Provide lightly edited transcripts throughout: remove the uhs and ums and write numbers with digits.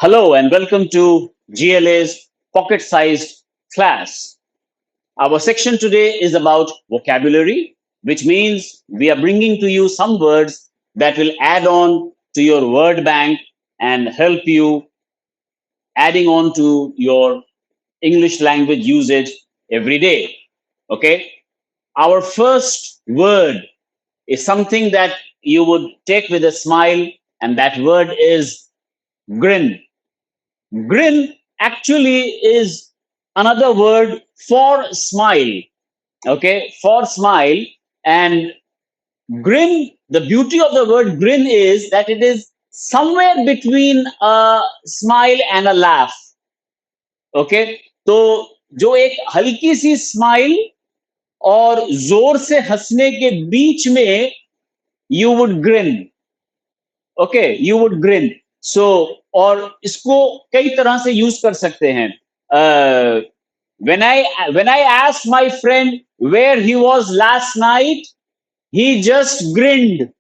Hello and welcome to GLA's pocket sized class. Our section today is about vocabulary, which means we are bringing to you some words that will add on to your word bank and help you adding on to your English language usage every day. Okay? Our first word is something that you would take with a smile, and that word is grin. Grin actually is another word for smile. Okay, for smile. And grin, the beauty of the word grin is that it is somewhere between a smile and a laugh. Okay तो जो एक हल्की सी smile और जोर से हंसने के बीच में you would grin. Okay, you would grin. So और इसको कई तरह से यूज कर सकते हैं. When I asked my friend where he was last night, he just grinned.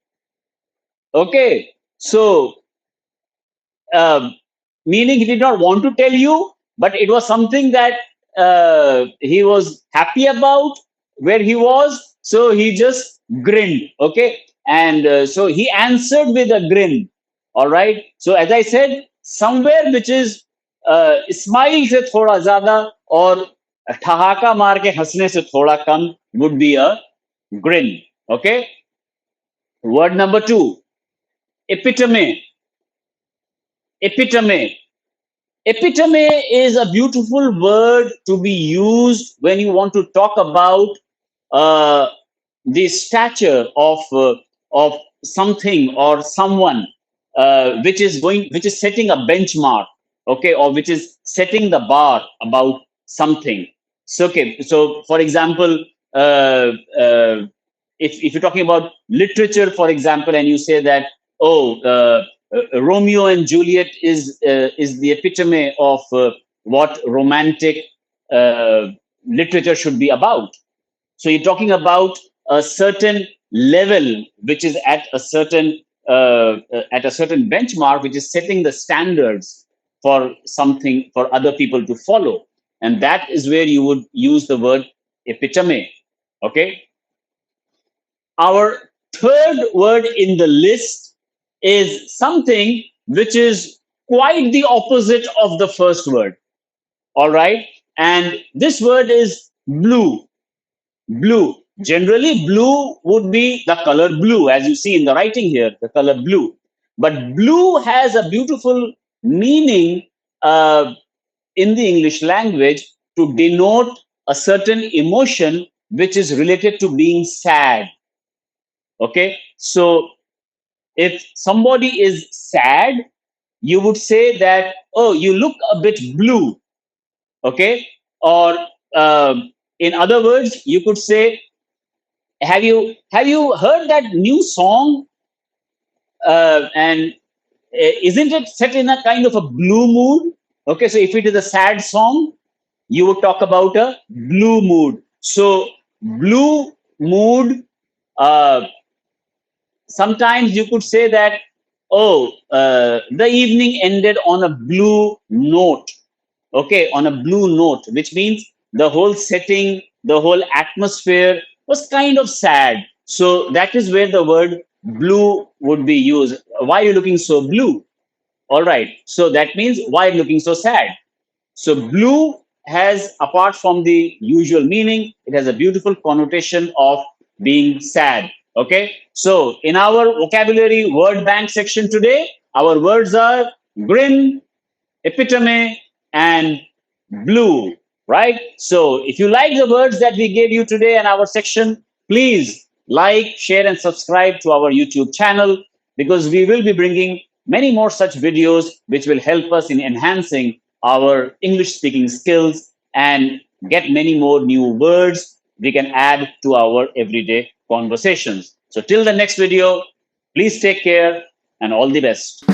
Okay, so meaning he did not want to tell you, but it was something that he was happy about where he was, so he just grinned. Okay, and so he answered with a grin. All right, so as I said, somewhere which is smile से थोड़ा ज्यादा और ठहाका मार के हंसने से थोड़ा कम would be a grin. Okay, word number 2, epitome. Epitome. Epitome is a beautiful word to be used when you want to talk about uh, the stature of something or someone, which is setting a benchmark, okay, or which is setting the bar about something. So okay, so for example, if you're talking about literature, for example, and you say that, oh, Romeo and Juliet is the epitome of what romantic literature should be about. So you're talking about a certain level, which is at a certain benchmark, which is setting the standards for something for other people to follow, and that is where you would use the word epitome. Okay. Our third word in the list is something which is quite the opposite of the first word. All right. And this word is blue. Blue. Generally, blue would be the color blue, as you see in the writing here, the color blue. But blue has a beautiful meaning in the English language to denote a certain emotion which is related to being sad. Okay. So if somebody is sad, you would say that, oh, you look a bit blue. Okay. Or in other words, you could say, have you heard that new song? And isn't it set in a kind of a blue mood? Okay. So if it is a sad song, you would talk about a blue mood. So blue mood, sometimes you could say that, oh, the evening ended on a blue note. Okay, on a blue note, which means the whole setting, the whole atmosphere was kind of sad. So that is where the word blue would be used. Why are you looking so blue? All right, so that means why are you looking so sad? So blue has, apart from the usual meaning, it has a beautiful connotation of being sad. Okay, so in our vocabulary word bank section today, our words are grin, epitome, and blue. Right? So if you like the words that we gave you today in our section, please like, share, and subscribe to our YouTube channel, because we will be bringing many more such videos which will help us in enhancing our English speaking skills and get many more new words we can add to our everyday conversations. So till the next video, please take care and all the best.